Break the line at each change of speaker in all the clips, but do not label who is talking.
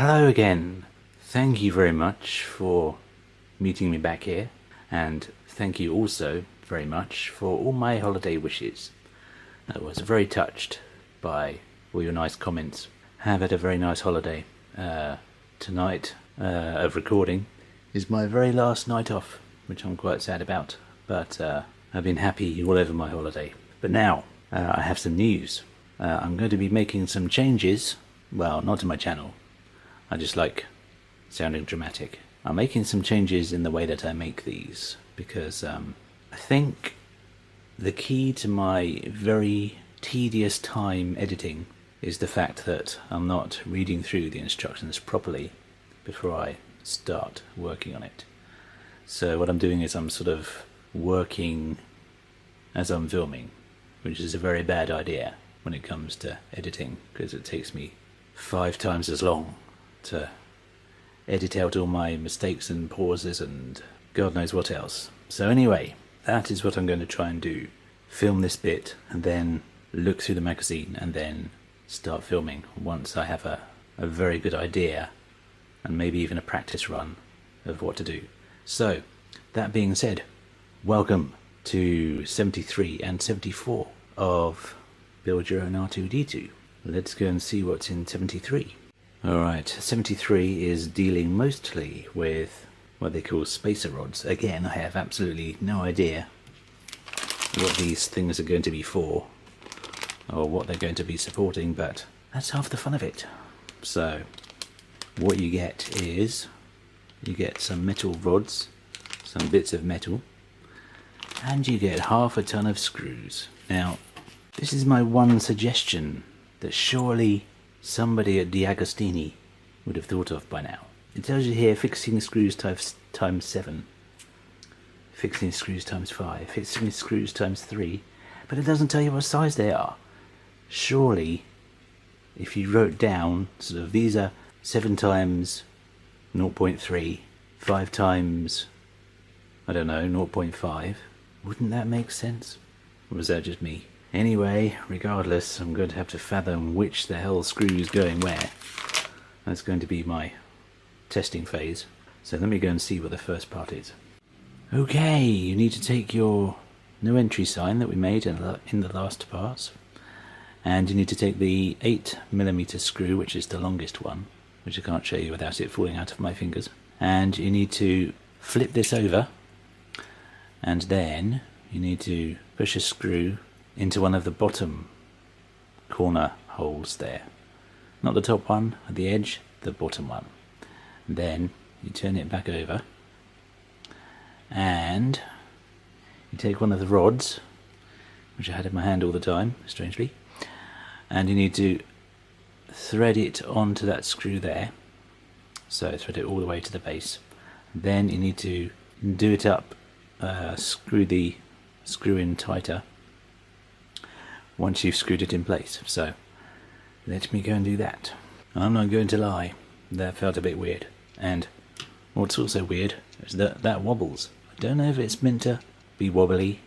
Hello again. Thank you very much for meeting me back here, and thank you also very much for all my holiday wishes. I was very touched by all your nice comments. Have had a very nice holiday. Tonight of recording is my very last night off, which I'm quite sad about, but I've been happy all over my holiday. But now I have some news. I'm going to be making some changes. Well, not to my channel. I just like sounding dramatic. I'm making some changes in the way that I make these because I think the key to my very tedious time editing is the fact that I'm not reading through the instructions properly before I start working on it. So what I'm doing is I'm sort of working as I'm filming, which is a very bad idea when it comes to editing because it takes me 5 times as long to edit out all my mistakes and pauses and God knows what else. So anyway, that is what I'm going to try and do. Film this bit and then look through the magazine and then start filming once I have a very good idea and maybe even a practice run of what to do. So, that being said, welcome to 73 and 74 of Build Your Own R2D2. Let's go and see what's in 73. Alright, 73 is dealing mostly with what they call spacer rods. Again, I have absolutely no idea what these things are going to be for, or what they're going to be supporting, but that's half the fun of it. So, what you get is, you get some metal rods, some bits of metal, and you get half a ton of screws. Now, this is my one suggestion that surely somebody at DeAgostini would have thought of by now. It tells you here fixing screws times 7, fixing screws times 5, fixing screws times 3, but it doesn't tell you what size they are. Surely, if you wrote down, sort of, these are 7 times 0.3, 5 times, I don't know, 0.5, wouldn't that make sense? Or was that just me? Anyway, regardless, I'm going to have to fathom which the hell screw's going where. That's going to be my testing phase. So let me go and see what the first part is. Okay, you need to take your no entry sign that we made in the last parts, and you need to take the 8mm screw, which is the longest one, which I can't show you without it falling out of my fingers, and you need to flip this over, and then you need to push a screw into one of the bottom corner holes there. Not the top one at the edge, the bottom one. Then you turn it back over and you take one of the rods, which I had in my hand all the time, strangely, and you need to thread it onto that screw there. So thread it all the way to the base. Then you need to do it up, screw the screw in tighter once you've screwed it in place. So let me go and do that. I'm not going to lie, that felt a bit weird. And what's also weird is that wobbles. I don't know if it's meant to be wobbly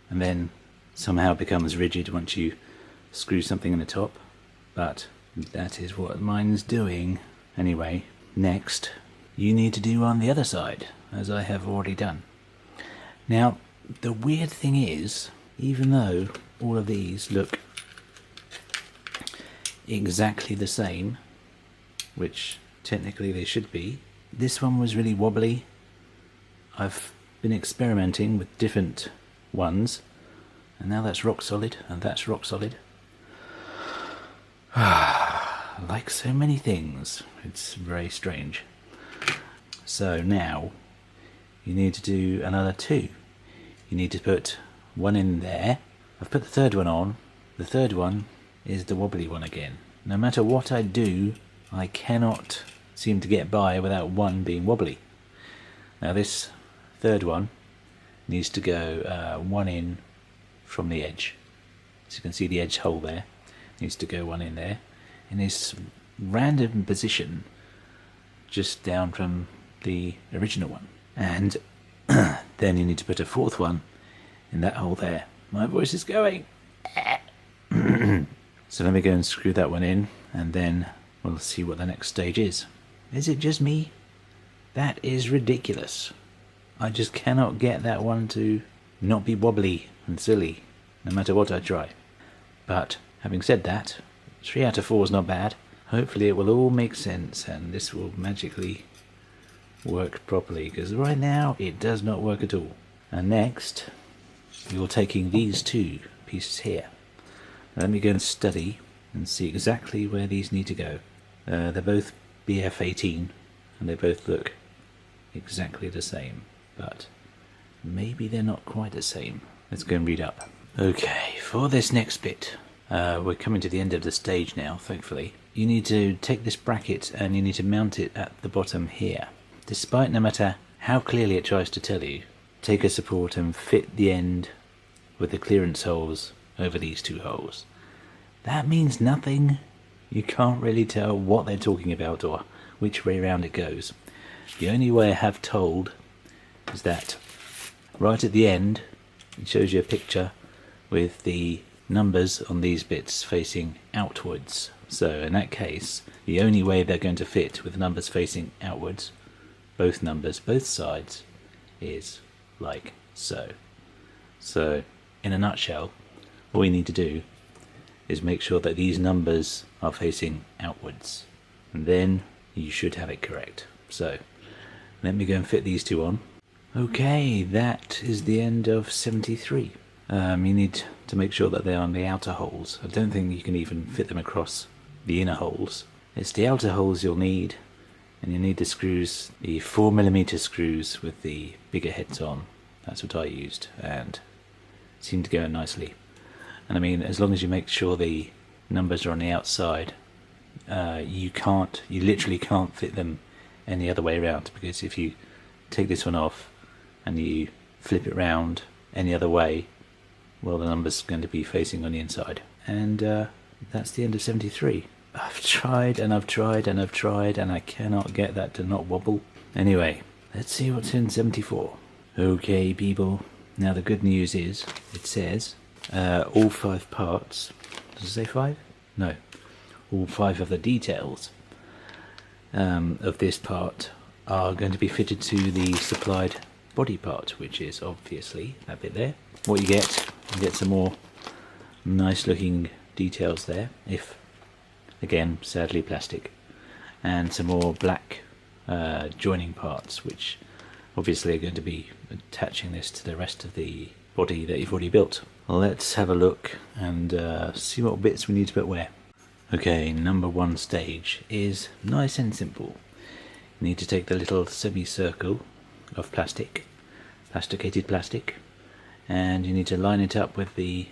and then somehow becomes rigid once you screw something in the top, but that is what mine's doing. Anyway, next you need to do on the other side, as I have already done. Now, the weird thing is, even though all of these look exactly the same, which technically they should be, this one was really wobbly. I've been experimenting with different ones, and now that's rock solid, and that's rock solid. Like so many things, it's very strange. So now you need to do another 2. You need to put one in there. I've put the third one on. The third one is the wobbly one again. No matter what I do, I cannot seem to get by without one being wobbly. Now this third one needs to go one in from the edge. So you can see the edge hole there. Needs to go one in there. In this random position, just down from the original one. And then you need to put a 4th one in that hole there. My voice is going. So let me go and screw that one in, and then we'll see what the next stage is. Is it just me? That is ridiculous. I just cannot get that one to not be wobbly and silly, no matter what I try. But having said that, 3 out of 4 is not bad. Hopefully it will all make sense and this will magically work properly, because right now it does not work at all. And next, you're taking these 2 pieces here. Let me go and study and see exactly where these need to go. They're both BF18 and they both look exactly the same, but maybe they're not quite the same. Let's go and read up. Okay, for this next bit, we're coming to the end of the stage now, thankfully. You need to take this bracket and you need to mount it at the bottom here. Despite no matter how clearly it tries to tell you, take a support and fit the end with the clearance holes over these 2 holes. That means nothing. You can't really tell what they're talking about or which way around it goes. The only way I have told is that right at the end it shows you a picture with the numbers on these bits facing outwards. So in that case, the only way they're going to fit with numbers facing outwards, both numbers, both sides, is like so. So in a nutshell, all you need to do is make sure that these numbers are facing outwards, and then you should have it correct. So let me go and fit these 2 on. Okay, that is the end of 73. You need to make sure that they're on the outer holes. I don't think you can even fit them across the inner holes. It's the outer holes you'll need, and you need the screws, the 4mm screws with the bigger heads on. That's what I used, and it seemed to go nicely. And I mean, as long as you make sure the numbers are on the outside, you literally can't fit them any other way around, because if you take this one off and you flip it round any other way, well, the number's going to be facing on the inside. And that's the end of 73. I've tried and I've tried and I've tried and I cannot get that to not wobble. Anyway, let's see what's in 74. Okay, people, now the good news is, it says all 5 parts, does it say 5? No, all 5 of the details of this part are going to be fitted to the supplied body part, which is obviously that bit there. What you get some more nice looking details there, if again sadly plastic, and some more black joining parts, which obviously are going to be attaching this to the rest of the body that you've already built. Let's have a look and see what bits we need to put where. Okay, number 1 stage is nice and simple. You need to take the little semicircle of plastic, plasticated plastic, and you need to line it up with the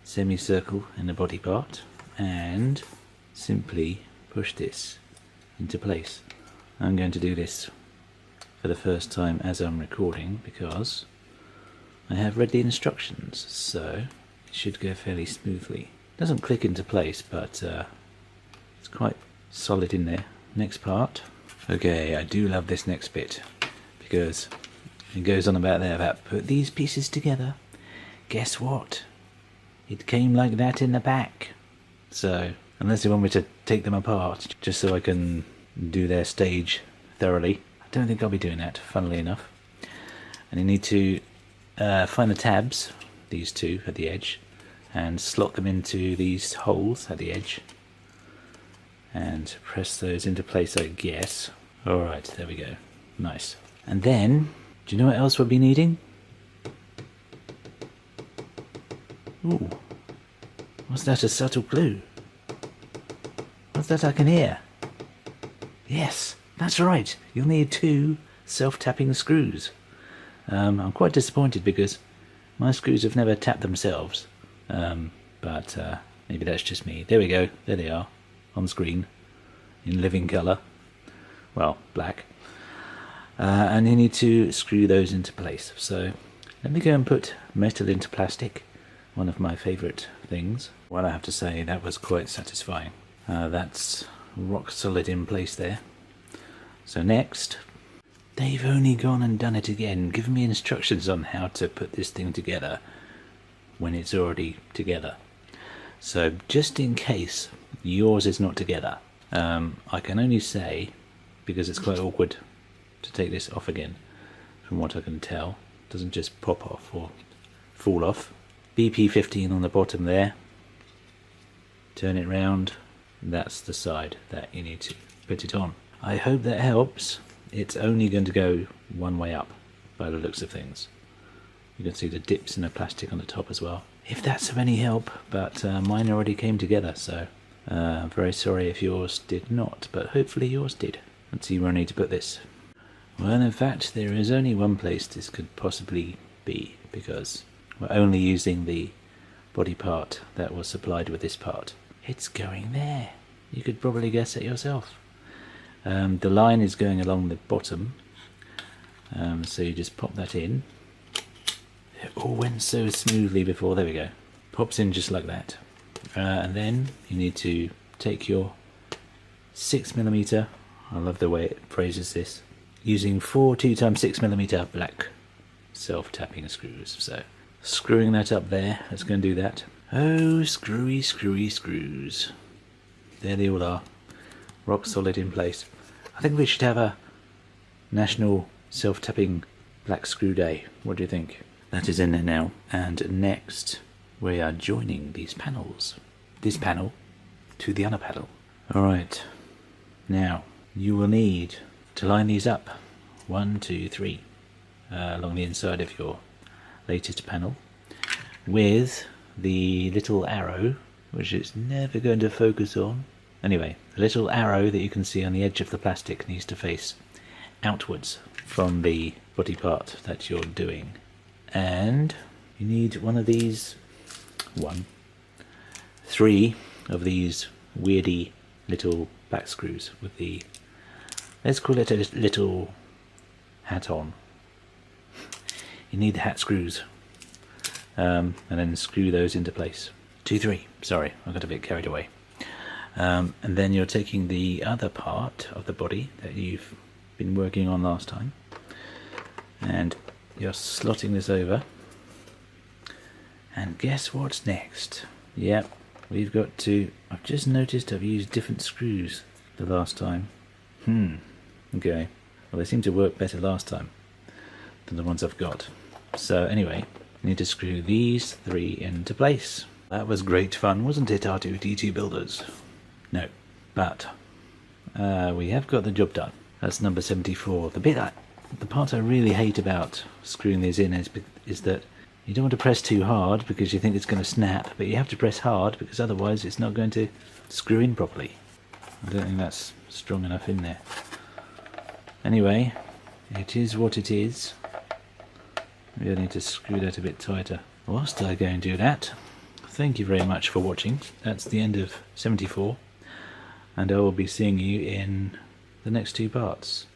semicircle in the body part and simply push this into place. I'm going to do this for the first time as I'm recording because I have read the instructions, so it should go fairly smoothly. It doesn't click into place, but it's quite solid in there. Next part. Okay, I do love this next bit because it goes on about there about put these pieces together. Guess what? It came like that in the pack. So unless you want me to take them apart just so I can do their stage thoroughly, I don't think I'll be doing that, funnily enough. And you need to find the tabs, these 2 at the edge, and slot them into these holes at the edge and press those into place, I guess. Alright, there we go. Nice. And then, do you know what else we'll be needing? Ooh, was that a subtle clue? What's that I can hear? Yes, that's right. You'll need 2 self-tapping screws. I'm quite disappointed because my screws have never tapped themselves. But maybe that's just me. There we go. There they are on screen in living colour. Well, black. And you need to screw those into place. So let me go and put metal into plastic, one of my favourite things. Well, I have to say that was quite satisfying. That's rock solid in place there. So next, they've only gone and done it again, given me instructions on how to put this thing together when it's already together. So just in case yours is not together. I can only say, because it's quite awkward to take this off again, from what I can tell. It doesn't just pop off or fall off. BP15 on the bottom there. Turn it round. That's the side that you need to put it on. I hope that helps. It's only going to go one way up by the looks of things. You can see the dips in the plastic on the top as well. If that's of any help, but mine already came together, so I'm very sorry if yours did not, but hopefully yours did. Let's see where I need to put this. Well, in fact, there is only one place this could possibly be, because we're only using the body part that was supplied with this part. It's going there. You could probably guess it yourself. The line is going along the bottom, so you just pop that in. It all went so smoothly before. There we go. Pops in just like that. And then you need to take your 6mm, I love the way it phrases this, using 4 2x6mm black self-tapping screws. So screwing that up there, that's going to do that. Oh, screwy, screwy screws. There they all are, rock solid in place. I think we should have a National Self-Tapping Black Screw Day. What do you think? That is in there now. And next, we are joining these panels. This panel to the other panel. Alright, now you will need to line these up. 1, 2, 3. Along the inside of your latest panel. With the little arrow, which it's never going to focus on. Anyway, the little arrow that you can see on the edge of the plastic needs to face outwards from the body part that you're doing. And you need one of these, 3 of these weirdy little back screws with the, let's call it a little hat on. You need the hat screws, and then screw those into place. 2, 3, sorry, I got a bit carried away. And then you're taking the other part of the body that you've been working on last time, and you're slotting this over. And guess what's next? Yep, we've got to, I've just noticed I've used different screws the last time. Okay, well they seem to work better last time than the ones I've got. So anyway, I need to screw these 3 into place. That was great fun, wasn't it, R2D2 builders? No, but we have got the job done. That's number 74. The part I really hate about screwing these in is that you don't want to press too hard because you think it's going to snap, but you have to press hard because otherwise it's not going to screw in properly. I don't think that's strong enough in there. Anyway, it is what it is. We need to screw that a bit tighter. Whilst I go and do that, thank you very much for watching. That's the end of 74, and I will be seeing you in the next 2 parts.